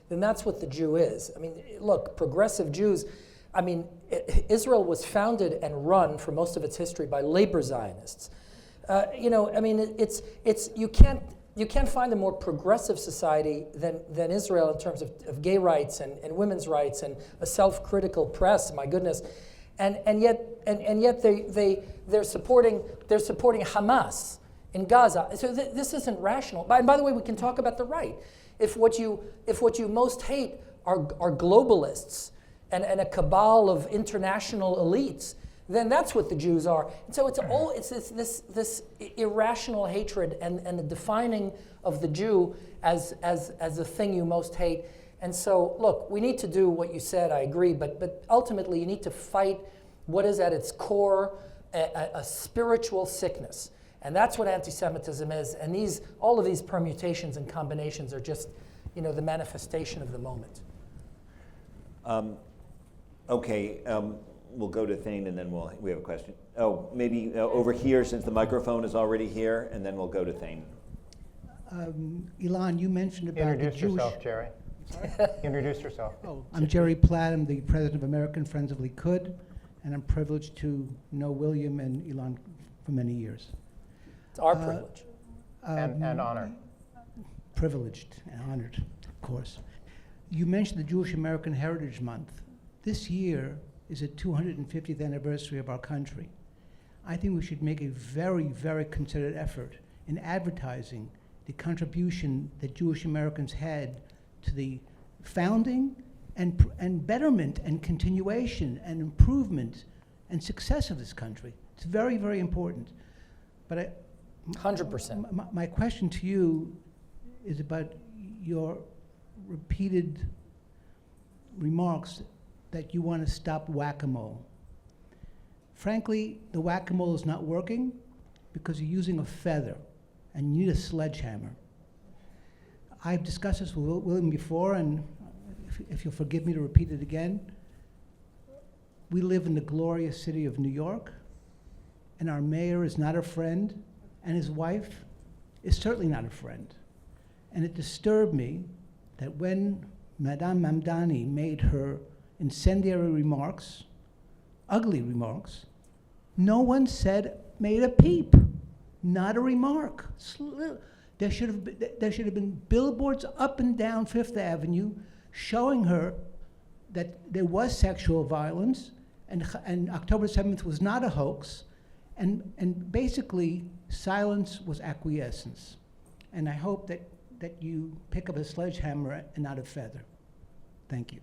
then that's what the Jew is. I mean, look, progressive Jews, I mean, Israel was founded and run for most of its history by labor Zionists. I mean, you can't find a more progressive society than Israel in terms of gay rights and women's rights and a self-critical press. My goodness, and yet they're supporting Hamas in Gaza. So this isn't rational. And by the way, we can talk about the right. If what you most hate are globalists and a cabal of international elites, then that's what the Jews are. And so it's this irrational hatred and the defining of the Jew as the thing you most hate. And so, look, we need to do what you said, I agree, but ultimately you need to fight what is at its core a spiritual sickness. And that's what anti-Semitism is. And all of these permutations and combinations are just, the manifestation of the moment. Okay, we'll go to Thane, and then we have a question. Oh, maybe over here, since the microphone is already here, and then we'll go to Thane. Elan, you mentioned about Introduce the Jewish... yourself, Jerry. Introduce yourself. Oh, I'm Jerry Platt. I'm the president of American Friends of Likud, and I'm privileged to know William and Elan for many years. It's our privilege. And honor. Privileged and honored, of course. You mentioned the Jewish American Heritage Month. This year is the 250th anniversary of our country. I think we should make a very, very considered effort in advertising the contribution that Jewish Americans had to the founding and betterment and continuation and improvement and success of this country. It's very, very important. But 100%. My question to you is about your repeated remarks that you want to stop whack-a-mole. Frankly, the whack-a-mole is not working because you're using a feather and you need a sledgehammer. I've discussed this with William before, and if you'll forgive me to repeat it again, we live in the glorious city of New York, and our mayor is not a friend, and his wife is certainly not a friend. And it disturbed me that when Madame Mamdani made her incendiary remarks, ugly remarks, no one made a peep, not a remark. There should have been billboards up and down Fifth Avenue showing her that there was sexual violence, and October 7th was not a hoax, and basically silence was acquiescence. And I hope that you pick up a sledgehammer and not a feather. Thank you.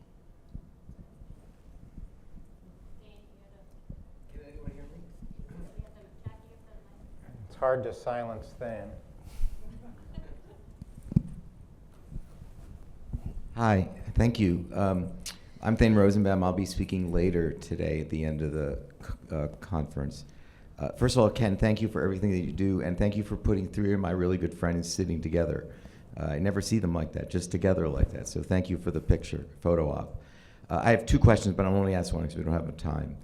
Can anyone hear me? It's hard to silence Thane. Hi, thank you. I'm Thane Rosenbaum. I'll be speaking later today at the end of the conference. First of all, Ken, thank you for everything that you do, and thank you for putting three of my really good friends sitting together. I never see them like that, just together like that. So thank you for the photo op. I have two questions, but I'll only ask one because we don't have time.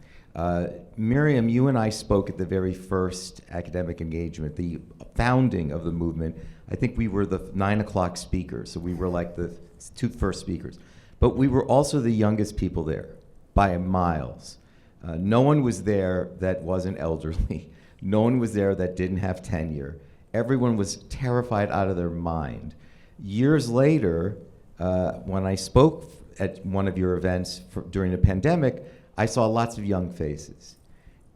Miriam, you and I spoke at the very first academic engagement, the founding of the movement. I think we were the 9 o'clock speakers, so we were like the two first speakers. But we were also the youngest people there by miles. No one was there that wasn't elderly. No one was there that didn't have tenure. Everyone was terrified out of their mind. Years later, when I spoke at one of your events during the pandemic, I saw lots of young faces.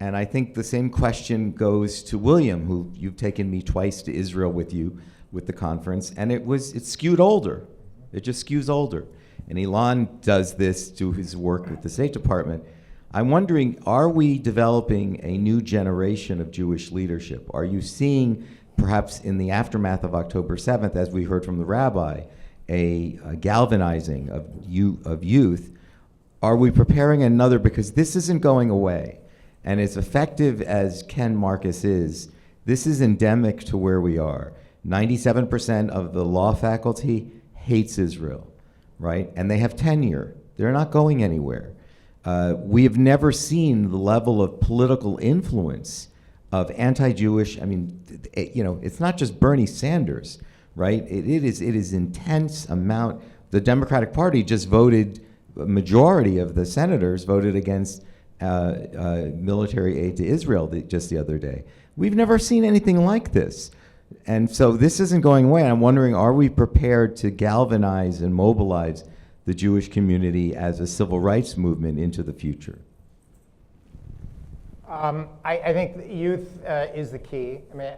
And I think the same question goes to William, who you've taken me twice to Israel with you with the conference, and it skewed older. It just skews older. And Elan does this to his work with the State Department. I'm wondering, are we developing a new generation of Jewish leadership? Are you seeing, perhaps in the aftermath of October 7th, as we heard from the rabbi, a galvanizing of youth? Are we preparing another? Because this isn't going away. And as effective as Ken Marcus is, this is endemic to where we are. 97% of the law faculty hates Israel, right? And they have tenure. They're not going anywhere. We have never seen the level of political influence of anti-Jewish. I mean, it's not just Bernie Sanders, right? It is intense amount. The Democratic Party just voted, a majority of the senators voted against military aid to Israel just the other day. We've never seen anything like this. And so this isn't going away. I'm wondering, are we prepared to galvanize and mobilize the Jewish community as a civil rights movement into the future? I think youth is the key. I mean,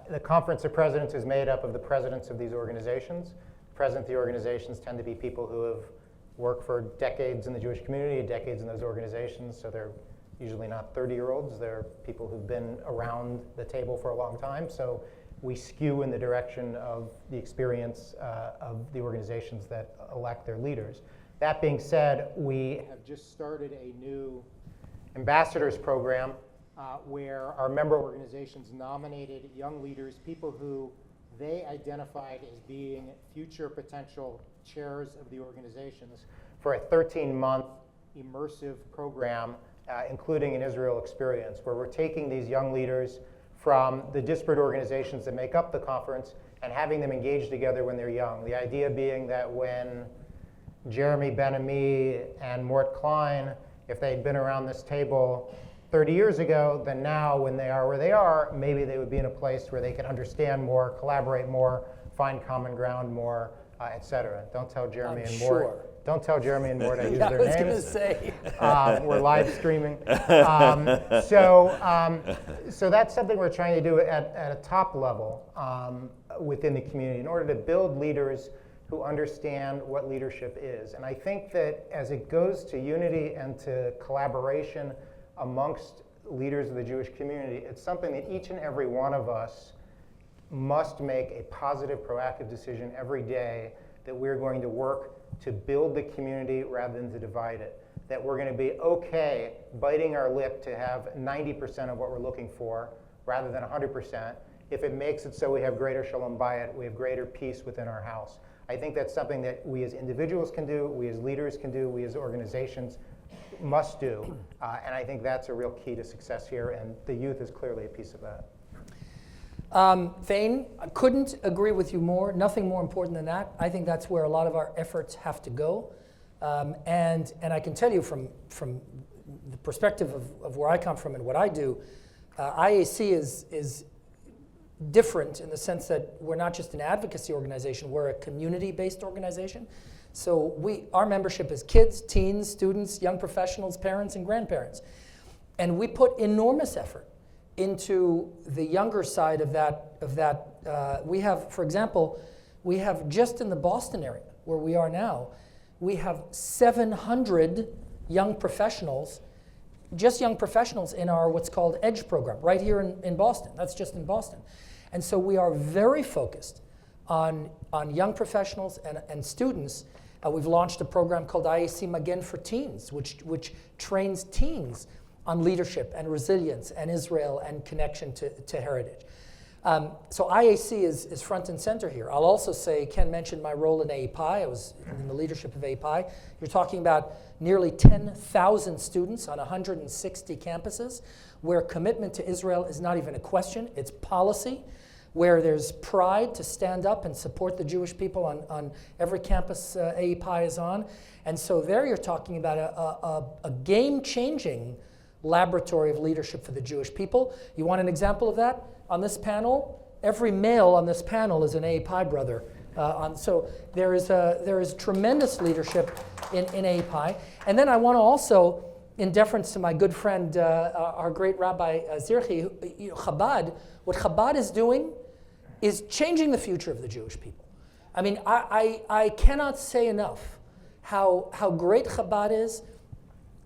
the Conference of Presidents is made up of the presidents of these organizations. Presidents of the organizations tend to be people who have worked for decades in the Jewish community, decades in those organizations, so they're usually not 30-year-olds. They're people who've been around the table for a long time, so we skew in the direction of the experience of the organizations that elect their leaders. That being said, we have just started a new ambassadors program where our member organizations nominated young leaders, people who they identified as being future potential chairs of the organizations, for a 13-month immersive program, including an Israel experience, where we're taking these young leaders from the disparate organizations that make up the conference and having them engage together when they're young. The idea being that when Jeremy Ben-Ami and Mort Klein, if they'd been around this table 30 years ago, then now when they are where they are, maybe they would be in a place where they could understand more, collaborate more, find common ground more, et cetera. Don't tell Jeremy and Mort. Sure. Don't tell Jeremy and Mort I use Yeah, their I was names. going to say. We're live streaming. So that's something we're trying to do at a top level within the community in order to build leaders who understand what leadership is. And I think that as it goes to unity and to collaboration amongst leaders of the Jewish community, it's something that each and every one of us must make a positive, proactive decision every day that we're going to work to build the community rather than to divide it. That we're going to be okay biting our lip to have 90% of what we're looking for rather than 100%. If it makes it so we have greater shalom bayit, we have greater peace within our house. I think that's something that we as individuals can do, we as leaders can do, we as organizations must do. And I think that's a real key to success here, and the youth is clearly a piece of that. Thane, I couldn't agree with you more. Nothing more important than that. I think that's where a lot of our efforts have to go. And I can tell you from the perspective of where I come from and what I do, IAC is different in the sense that we're not just an advocacy organization, we're a community-based organization. So our membership is kids, teens, students, young professionals, parents, and grandparents. And we put enormous effort into the younger side of that. We have, for example, we have just in the Boston area, where we are now, we have 700 young professionals, just young professionals in our what's called EDGE program, right here in Boston. That's just in Boston. And so we are very focused on young professionals and students. We've launched a program called IAC Magen for Teens, which trains teens on leadership and resilience and Israel and connection to heritage. So IAC is front and center here. I'll also say, Ken mentioned my role in API. I was in the leadership of API. You're talking about nearly 10,000 students on 160 campuses where commitment to Israel is not even a question, it's policy, where there's pride to stand up and support the Jewish people on every campus API is on. And so there you're talking about a game-changing laboratory of leadership for the Jewish people. You want an example of that? On this panel, every male on this panel is an API brother. So there is tremendous leadership in API. And then I want to also, in deference to my good friend, our great Rabbi Zirchi, Chabad, what Chabad is doing is changing the future of the Jewish people. I mean, I cannot say enough how great Chabad is.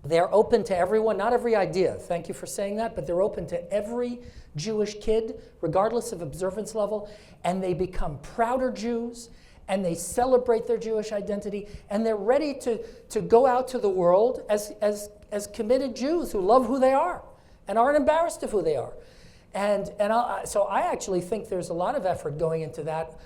They're open to everyone, not every idea, thank you for saying that, but they're open to every Jewish kid, regardless of observance level, and they become prouder Jews, and they celebrate their Jewish identity, and they're ready to go out to the world as committed Jews who love who they are and aren't embarrassed of who they are. So I actually think there's a lot of effort going into that.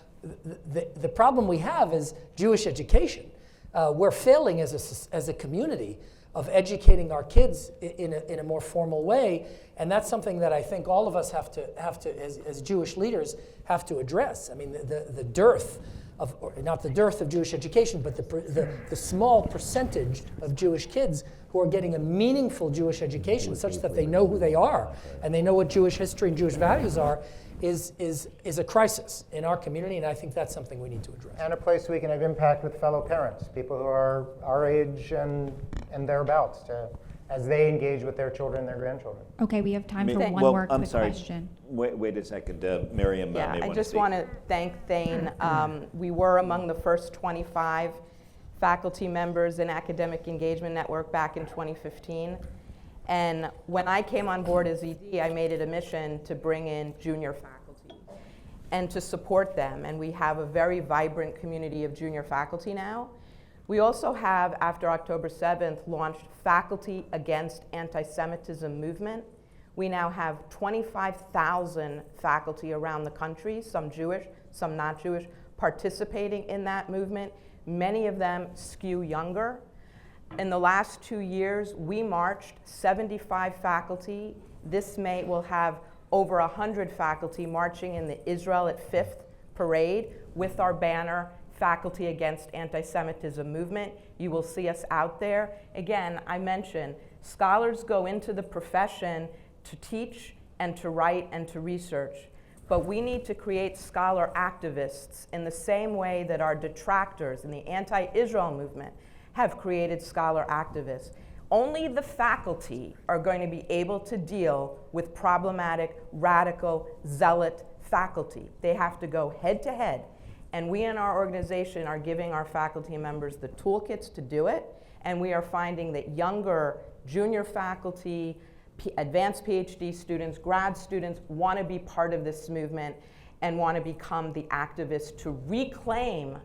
The problem we have is Jewish education. We're failing as a community of educating our kids in a more formal way, and that's something that I think all of us have to as Jewish leaders have to address. I mean, the dearth of, or not the dearth of Jewish education, but the small percentage of Jewish kids who are getting a meaningful Jewish education, such that they know who they are and they know what Jewish history and Jewish values are, is a crisis in our community, and I think that's something we need to address. And a place we can have impact with fellow parents, people who are our age and thereabouts, as they engage with their children and their grandchildren. Okay, we have time for one well, more I'm quick sorry. question. Wait a second. Miriam may Yeah, I want to just speak. want to thank Thane. We were among the first 25 faculty members in Academic Engagement Network back in 2015. And when I came on board as ED, I made it a mission to bring in junior faculty and to support them. And we have a very vibrant community of junior faculty now. We also have, after October 7th, launched Faculty Against Anti-Semitism movement. We now have 25,000 faculty around the country, some Jewish, some not Jewish, participating in that movement. Many of them skew younger. In the last 2 years, we marched 75 faculty. This May we'll have over 100 faculty marching in the Israel at 5th parade with our banner, Faculty Against Anti-Semitism movement. You will see us out there. Again, I mentioned, scholars go into the profession to teach and to write and to research. But we need to create scholar activists in the same way that our detractors in the anti-Israel movement have created scholar activists. Only the faculty are going to be able to deal with problematic, radical, zealot faculty. They have to go head to head. And we in our organization are giving our faculty members the toolkits to do it. And we are finding that younger junior faculty, advanced PhD students, grad students want to be part of this movement and want to become the activists to reclaim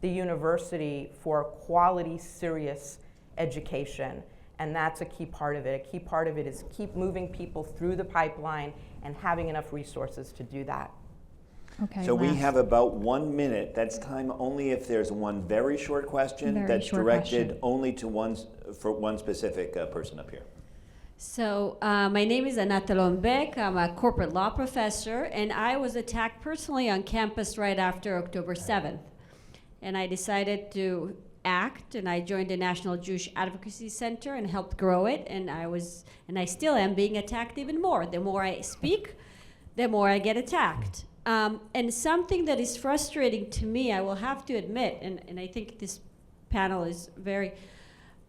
the university for quality, serious education. And that's a key part of it. A key part of it is keep moving people through the pipeline and having enough resources to do that. Okay. So we last. have about 1 minute. That's time only if there's one very short question Very that's short directed question. only to one specific person up here. So my name is Anat Lombek. I'm a corporate law professor, and I was attacked personally on campus right after October 7th. And I decided to act, and I joined the National Jewish Advocacy Center and helped grow it, and I still am being attacked even more. The more I speak, the more I get attacked. And something that is frustrating to me, I will have to admit, and I think this panel is very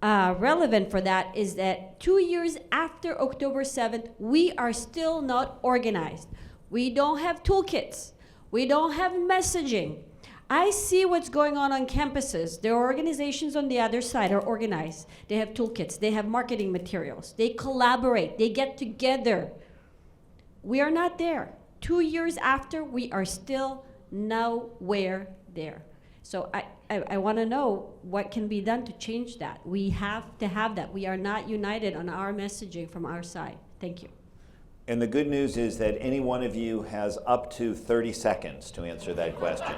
relevant for that, is that 2 years after October 7th, we are still not organized. We don't have toolkits. We don't have messaging. I see what's going on campuses. There are organizations on the other side are organized. They have toolkits. They have marketing materials. They collaborate. They get together. We are not there. 2 years after, we are still nowhere there. So I want to know what can be done to change that. We have to have that. We are not united on our messaging from our side. Thank you. And the good news is that any one of you has up to 30 seconds to answer that question.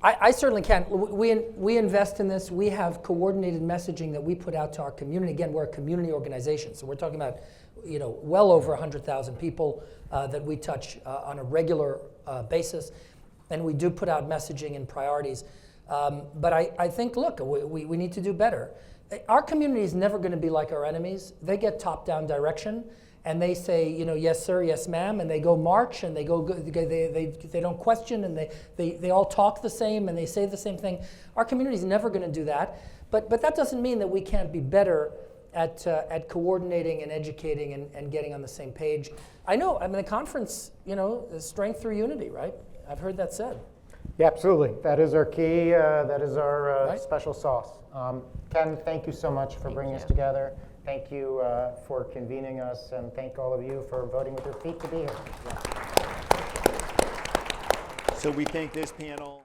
I certainly can. We invest in this. We have coordinated messaging that we put out to our community. Again, we're a community organization, so we're talking about well over 100,000 people that we touch on a regular basis. And we do put out messaging and priorities. But I think, look, we need to do better. Our community is never going to be like our enemies. They get top-down direction, and they say, yes, sir, yes, ma'am, and they go march, and they don't question, and they all talk the same, and they say the same thing. Our community is never going to do that. But that doesn't mean that we can't be better at coordinating and educating and getting on the same page. The conference, is strength through unity, right? I've heard that said. Yeah, absolutely. That is our key. That is our Right. special sauce. Ken, thank you so much for bringing us together. Thank you for convening us, and thank all of you for voting with your feet to be here. So we think this panel